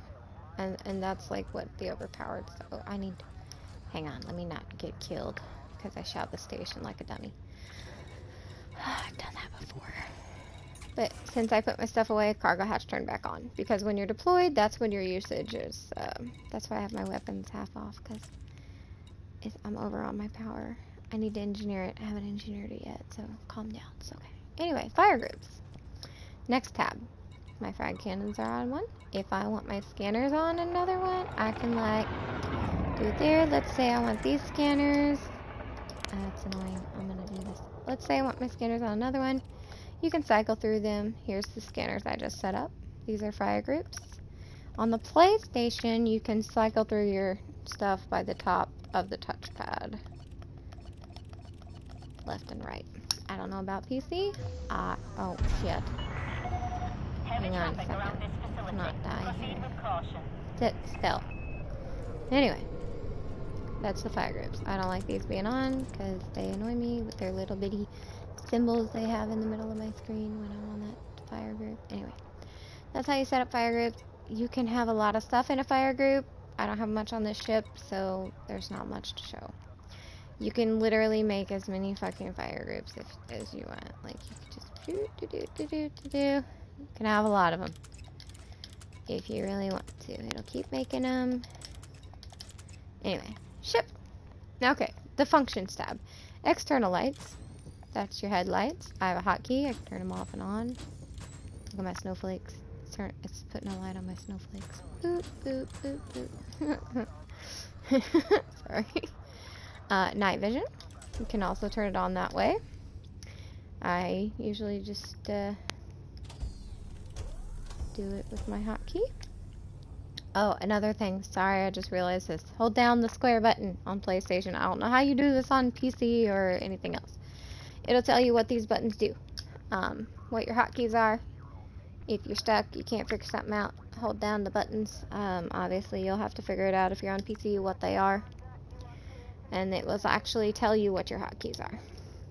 And that's like what the overpowered, so I need, hang on, let me not get killed because I shot the station like a dummy. I've done that before. But since I put my stuff away, cargo hatch turned back on. Because when you're deployed, that's when your usage is, that's why I have my weapons half off, because I'm over on my power. I need to engineer it. I haven't engineered it yet, so calm down. It's okay. Anyway, fire groups. Next tab. My frag cannons are on one. If I want my scanners on another one, I can, like, do it there. Let's say I want these scanners. That's annoying. I'm going to do this. Let's say I want my scanners on another one. You can cycle through them. Here's the scanners I just set up. These are fire groups. On the PlayStation, you can cycle through your stuff by the top of the touchpad. Left and right. I don't know about PC. Oh, shit. Heavy Hang on a traffic around second. this facility. Not die Proceed here. with caution. Sit still. Anyway, that's the fire groups. I don't like these being on because they annoy me with their little bitty symbols they have in the middle of my screen when I'm on that fire group. Anyway, that's how you set up fire groups. You can have a lot of stuff in a fire group. I don't have much on this ship, so there's not much to show. You can literally make as many fucking fire groups as you want. Like, you can just do. You can have a lot of them if you really want to. It'll keep making them. Anyway, ship. Okay, the functions tab. External lights. That's your headlights. I have a hotkey. I can turn them off and on. Look at my snowflakes. It's putting a light on my snowflakes. Boop, boop, boop, boop. Sorry. Night vision. You can also turn it on that way. I usually just do it with my hotkey. Oh, another thing. Sorry, I just realized this. Hold down the square button on PlayStation. I don't know how you do this on PC or anything else. It'll tell you what these buttons do. What your hotkeys are. If you're stuck, you can't figure something out, hold down the buttons. Obviously, you'll have to figure it out if you're on PC what they are. And it will actually tell you what your hotkeys are.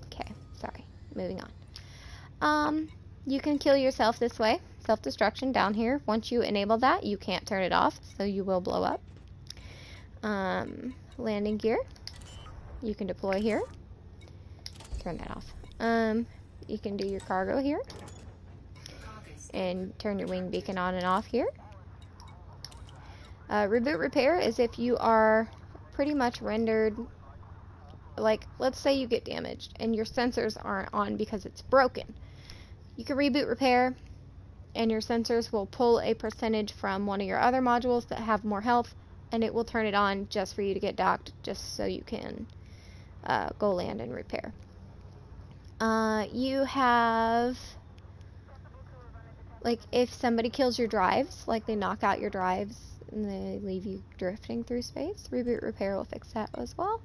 Okay, sorry. Moving on. You can kill yourself this way. Self-destruction down here. Once you enable that, you can't turn it off, so you will blow up. Landing gear. You can deploy here. Turn that off. You can do your cargo here. And turn your wing beacon on and off here. Reboot repair is if you are pretty much rendered, like, let's say you get damaged and your sensors aren't on because it's broken. You can reboot repair and your sensors will pull a percentage from one of your other modules that have more health, and it will turn it on just for you to get docked, just so you can go land and repair. You have, like, if somebody kills your drives, like they knock out your drives and they leave you drifting through space, reboot repair will fix that as well.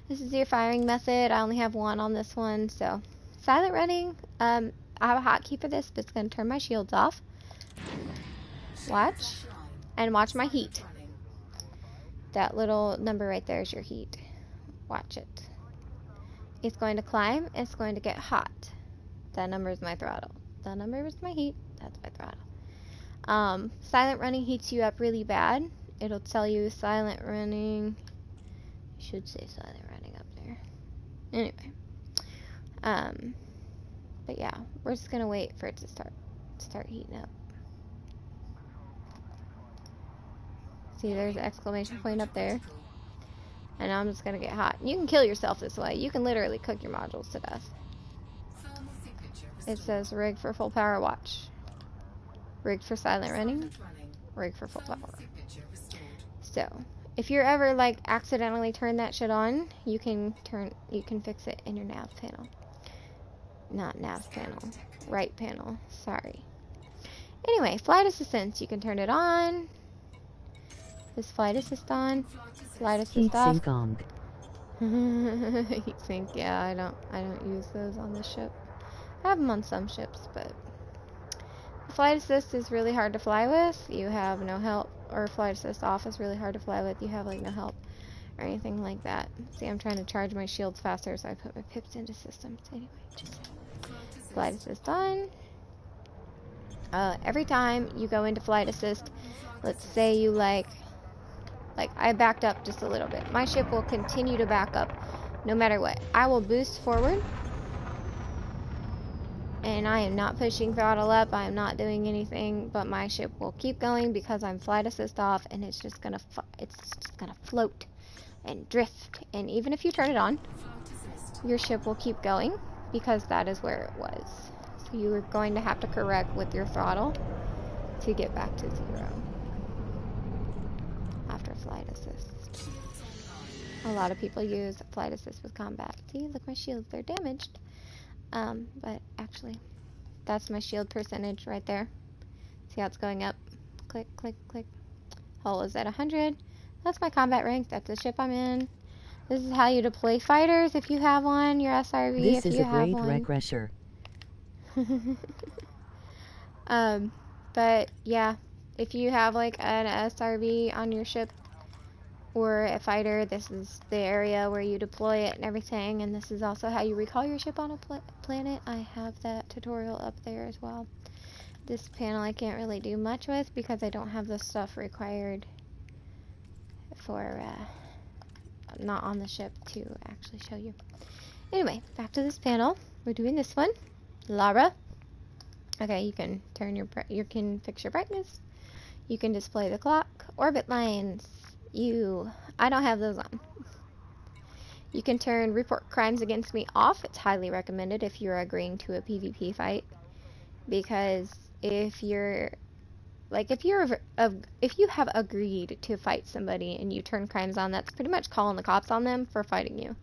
This is your firing method. I only have one on this one, so silent running. I have a hotkey for this, but it's going to turn my shields off. Watch. And watch my heat. That little number right there is your heat. Watch it. It's going to climb. It's going to get hot. That number is my throttle. That number is my heat. That's my throttle. Silent running heats you up really bad. It'll tell you silent running. I should say silent running up there. Anyway. But yeah, we're just gonna wait for it to start heating up. See, there's an exclamation point up there. And I'm just gonna get hot. You can kill yourself this way. You can literally cook your modules to death. It says rig for full power watch. Rig for silent running. Rig for full power. So, if you're ever like accidentally turn that shit on, you can fix it in your nav panel. Not nav panel. Right panel. Sorry. Anyway, flight assistance. You can turn it on. Is flight assist on? Flight assist off. Heat sink on. Heat sink, yeah, I don't use those on this ship. I have them on some ships, but flight assist is really hard to fly with. You have no help, or flight assist off is really hard to fly with. You have like no help or anything like that. See, I'm trying to charge my shields faster, so I put my pips into systems. Anyway, just flight assist on. Every time you go into flight assist, let's say you like I backed up just a little bit. My ship will continue to back up no matter what. I will boost forward. And I am not pushing throttle up. I am not doing anything, but my ship will keep going because I'm flight assist off, and it's just gonna float and drift. And even if you turn it on, your ship will keep going because that is where it was. So you are going to have to correct with your throttle to get back to 0 after flight assist. A lot of people use flight assist with combat. See, look, my shields, they're damaged. But actually, that's my shield percentage right there. See how it's going up? Click, click, click. Hull is at 100. That's my combat rank. That's the ship I'm in. This is how you deploy fighters if you have one. Your SRV This if is you a have great one. regresser. But yeah, if you have like an SRV on your ship, or a fighter, this is the area where you deploy it and everything, and this is also how you recall your ship on a planet. I have that tutorial up there as well. This panel I can't really do much with because I don't have the stuff required for, not on the ship to actually show you. Anyway, back to this panel. We're doing this one. Lara. Okay, you can turn you can fix your brightness. You can display the clock. Orbit lines. I don't have those on. You can turn report crimes against me off. It's highly recommended if you're agreeing to a PvP fight, because if you have agreed to fight somebody and you turn crimes on, that's pretty much calling the cops on them for fighting you,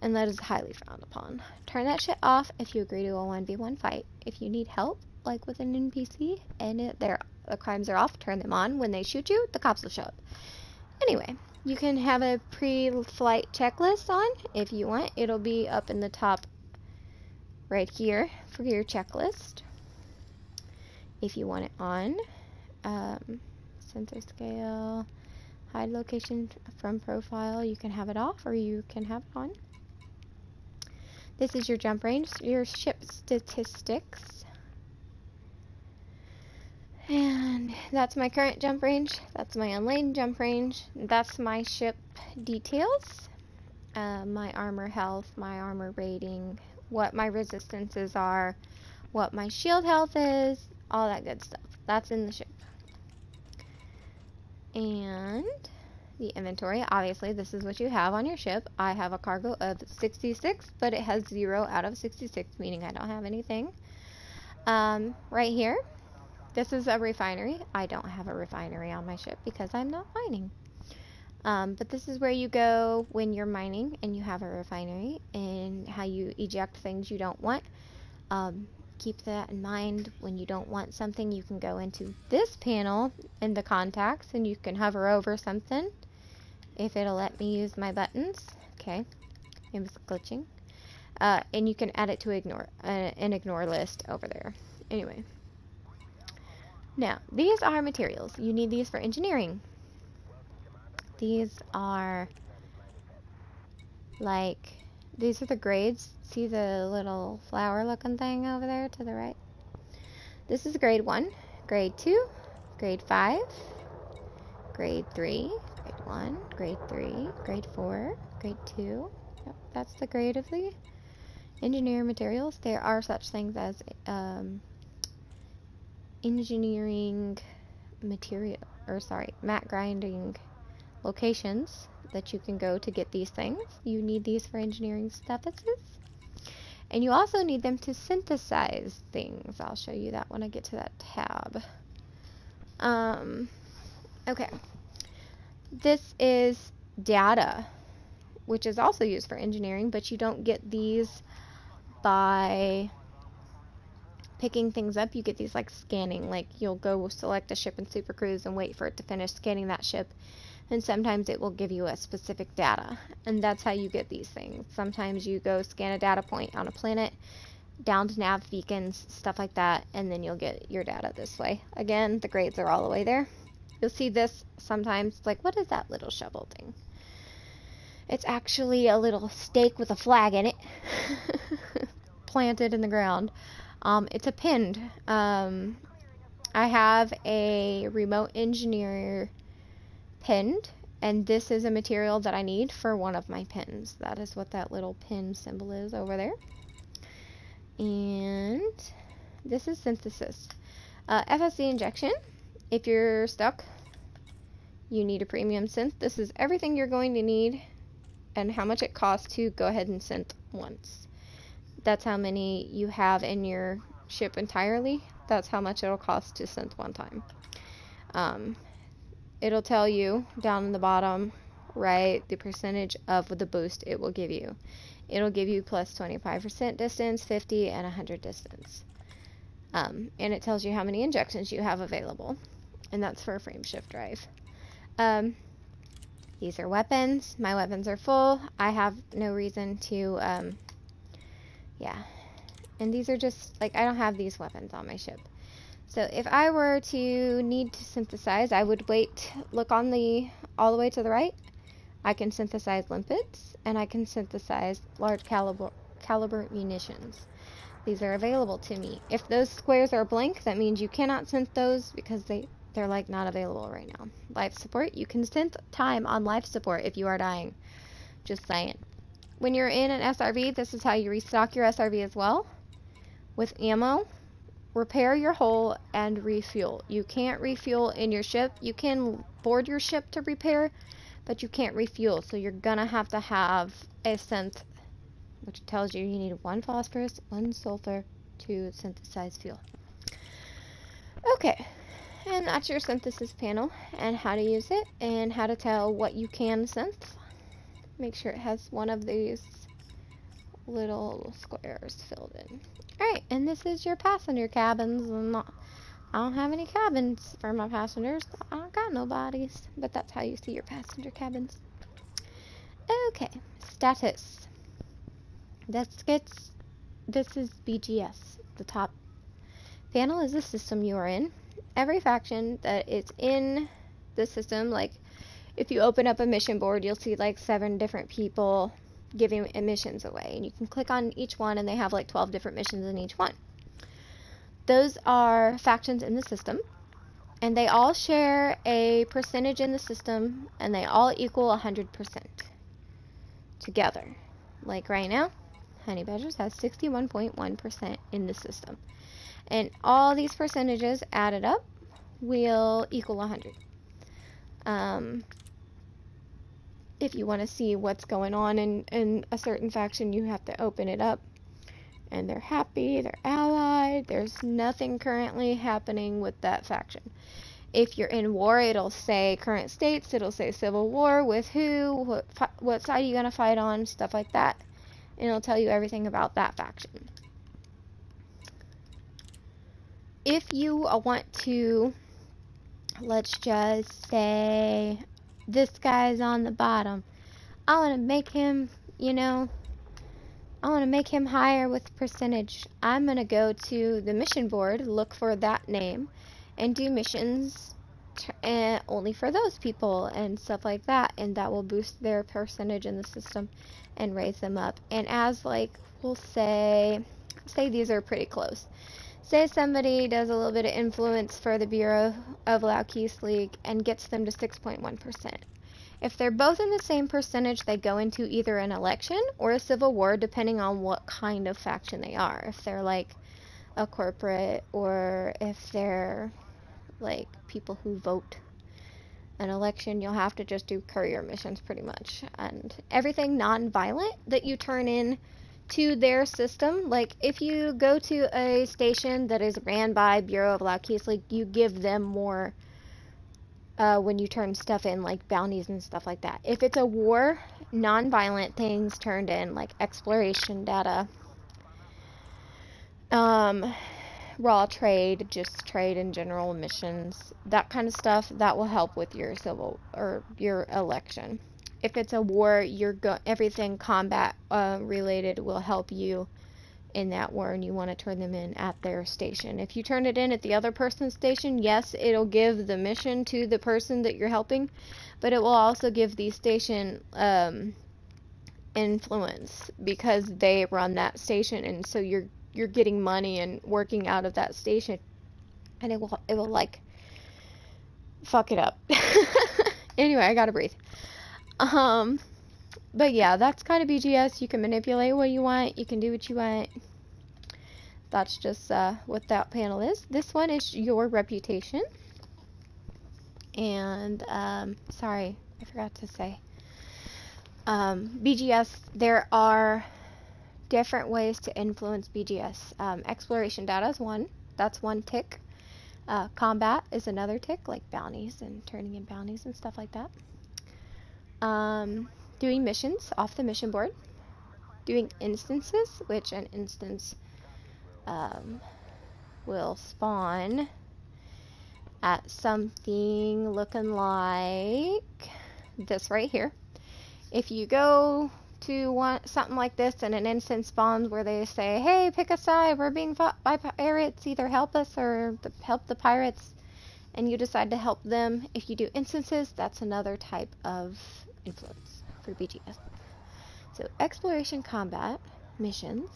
and that is highly frowned upon. Turn that shit off if you agree to a 1v1 fight. If you need help, like with an NPC, and the crimes are off, turn them on. When they shoot you, the cops will show up. Anyway, you can have a pre-flight checklist on if you want. It'll be up in the top right here for your checklist if you want it on. Sensor scale, hide location from profile, you can have it off or you can have it on. This is your jump range, your ship statistics, and that's my current jump range, that's my unladen jump range, that's my ship details, my armor health, my armor rating, what my resistances are, what my shield health is, all that good stuff. That's in the ship. And the inventory, obviously this is what you have on your ship. I have a cargo of 66, but it has 0 out of 66, meaning I don't have anything. Right here, this is a refinery. I don't have a refinery on my ship because I'm not mining. But this is where you go when you're mining and you have a refinery, and how you eject things you don't want. Keep that in mind. When you don't want something, you can go into this panel in the contacts and you can hover over something if it'll let me use my buttons. Okay, it was glitching. And you can add it to an ignore list over there. Anyway, now these are materials. You need these for engineering. These are these are the grades. See the little flower looking thing over there to the right? This is grade 1, grade 2, grade 5, grade 3, grade 1, grade 3, grade 4, grade 2. Yep, that's the grade of the engineer materials. There are such things as engineering material, matte grinding locations that you can go to get these things. You need these for engineering statuses. And you also need them to synthesize things. I'll show you that when I get to that tab. Okay. This is data, which is also used for engineering, but you don't get these by picking things up. You get these like scanning. Like you'll go select a ship in Super Cruise and wait for it to finish scanning that ship. And sometimes it will give you a specific data, and that's how you get these things. Sometimes you go scan a data point on a planet, down to nav beacons, stuff like that, and then you'll get your data this way. Again, the grades are all the way there. You'll see this sometimes. It's like, what is that little shovel thing? It's actually a little stake with a flag in it, planted in the ground. It's a pinned. I have a remote engineer pinned, and this is a material that I need for one of my pins. That is what that little pin symbol is over there. And this is synthesis. FSC injection. If you're stuck, you need a premium synth. This is everything you're going to need and how much it costs to go ahead and synth once. That's how many you have in your ship entirely. That's how much it'll cost to synth one time. It'll tell you down in the bottom right the percentage of the boost it will give you. It'll give you plus 25% distance, 50, and 100 distance. And it tells you how many injections you have available. And that's for a frame shift drive. These are weapons. My weapons are full. I have no reason to, yeah. And these are just, I don't have these weapons on my ship. So if I were to need to synthesize, I would look on all the way to the right, I can synthesize limpids, and I can synthesize large caliber munitions. These are available to me. If those squares are blank, that means you cannot synth those because they're like not available right now. Life support, you can synth time on life support if you are dying. Just saying. When you're in an SRV, this is how you restock your SRV as well. With ammo, repair your hull, and refuel. You can't refuel in your ship. You can board your ship to repair, but you can't refuel. So you're gonna have to have a synth, which tells you you need 1 phosphorus, 1 sulfur to synthesize fuel. Okay, and that's your synthesis panel, and how to use it, and how to tell what you can synth. Make sure it has one of these little squares filled in. Alright, and this is your passenger cabins. I don't have any cabins for my passengers. I don't got no bodies, but that's how you see your passenger cabins. Okay, status. This is BGS. The top panel is the system you are in. Every faction that is in the system, like if you open up a mission board, you'll see like 7 different people giving missions away, and you can click on each one and they have like 12 different missions in each one. Those are factions in the system, and they all share a percentage in the system, and they all equal 100% together. Like right now, Honey Badgers has 61.1% in the system, and all these percentages added up will equal 100. If you want to see what's going on in a certain faction, you have to open it up. And they're happy, they're allied, there's nothing currently happening with that faction. If you're in war, it'll say current states, it'll say civil war, with who, what side are you going to fight on, stuff like that. And it'll tell you everything about that faction. If you want to, let's just say, this guy's on the bottom. I want to make him, I want to make him higher with percentage. I'm going to go to the mission board, look for that name, and do missions only for those people and stuff like that. And that will boost their percentage in the system and raise them up. And as like, we'll say these are pretty close. Say somebody does a little bit of influence for the Bureau of Laukis League and gets them to 6.1%. If they're both in the same percentage, they go into either an election or a civil war, depending on what kind of faction they are. If they're like a corporate, or if they're like people who vote an election, you'll have to just do courier missions pretty much. And everything non-violent that you turn in to their system, like if you go to a station that is ran by Bureau of Laukis League, you give them more when you turn stuff in, like bounties and stuff like that. If it's a war, non-violent things turned in, like exploration data, raw trade, just trade in general, missions, that kind of stuff, that will help with your civil or your election. If it's a war, everything combat related will help you in that war, and you want to turn them in at their station. If you turn it in at the other person's station, yes, it'll give the mission to the person that you're helping, but it will also give the station influence because they run that station, and so you're getting money and working out of that station, and it will like fuck it up. Anyway, I gotta breathe. But yeah, that's kind of BGS. You can manipulate what you want. You can do what you want. That's just what that panel is. This one is your reputation. And, sorry, I forgot to say. BGS, there are different ways to influence BGS. Exploration data is one. That's one tick. Combat is another tick, like bounties and turning in bounties and stuff like that. Doing missions off the mission board, doing instances, which an instance will spawn at something looking like this right here. If you go to something like this and an instance spawns where they say, hey, pick a side, we're being fought by pirates, either help us or help the pirates, and you decide to help them. If you do instances, that's another type of influence for BGS. So exploration, combat, missions.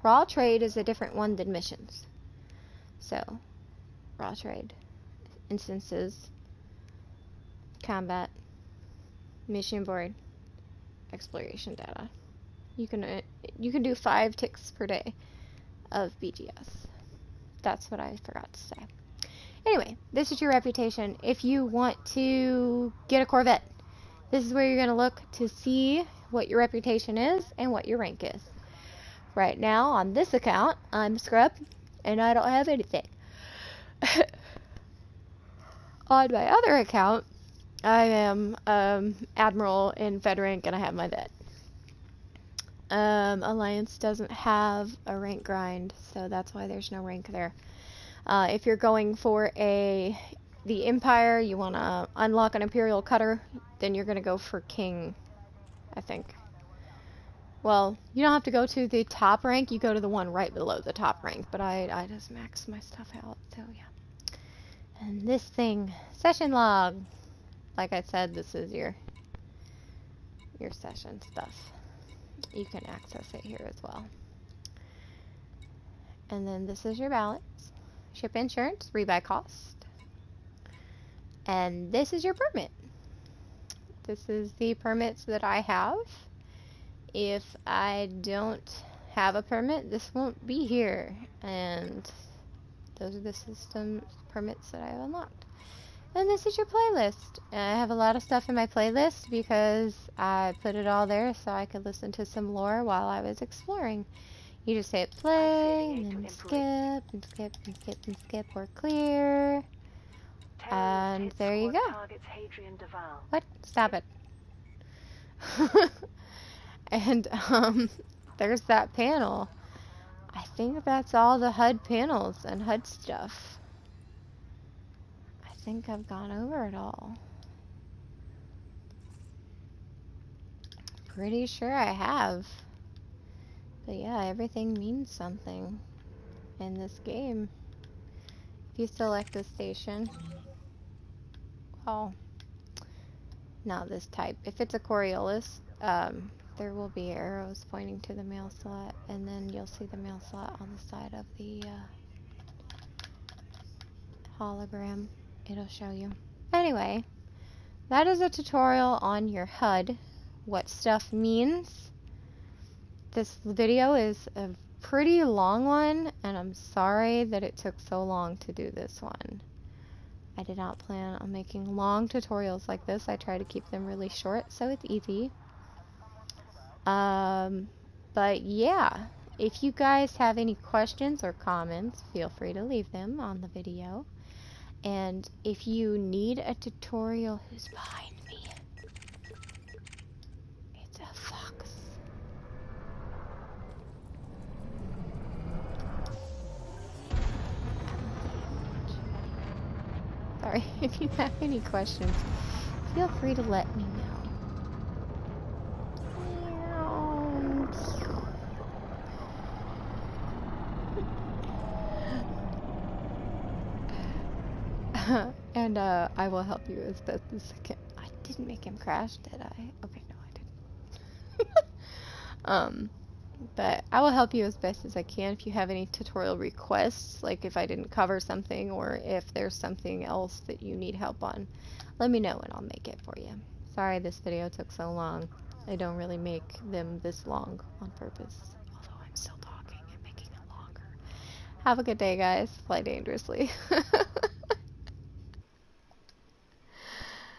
Raw trade is a different one than missions. So raw trade, instances, combat, mission board, exploration data. You can do 5 ticks per day of BGS. That's what I forgot to say. Anyway, this is your reputation. If you want to get a Corvette, this is where you're going to look to see what your reputation is and what your rank is. Right now, on this account, I'm Scrub, and I don't have anything. On my other account, I am Admiral in Fed rank, and I have my vet. Alliance doesn't have a rank grind, so that's why there's no rank there. If you're going for the Empire, you want to unlock an Imperial Cutter, then you're going to go for King, I think. Well, you don't have to go to the top rank, you go to the one right below the top rank, but I just max my stuff out, so yeah. And this thing, session log. Like I said, this is your session stuff. You can access it here as well. And then this is your balance. Ship insurance, rebuy cost. And this is your permit. This is the permits that I have. If I don't have a permit, this won't be here. And those are the system permits that I have unlocked. And this is your playlist. I have a lot of stuff in my playlist because I put it all there so I could listen to some lore while I was exploring. You just hit play, and then skip, and skip, and skip, and skip, or clear. And there you go. What? Stop it. And, there's that panel. I think that's all the HUD panels and HUD stuff. I think I've gone over it all. Pretty sure I have. But yeah, everything means something in this game. If you select the station, well, not this type. If it's a Coriolis, there will be arrows pointing to the mail slot, and then you'll see the mail slot on the side of the hologram. It'll show you. Anyway, that is a tutorial on your HUD, what stuff means. This video is a pretty long one, and I'm sorry that it took so long to do this one. I did not plan on making long tutorials like this. I try to keep them really short so it's easy. But yeah, if you guys have any questions or comments, feel free to leave them on the video. And if you need a tutorial, who's behind me? It's a fox. Sorry, if you have any questions, feel free to let me know. And I will help you as best as I can. I didn't make him crash, did I? Okay, no, I didn't. But I will help you as best as I can. If you have any tutorial requests, like if I didn't cover something or if there's something else that you need help on, let me know and I'll make it for you. Sorry this video took so long. I don't really make them this long on purpose, although I'm still talking and making it longer. Have a good day, guys. Fly dangerously.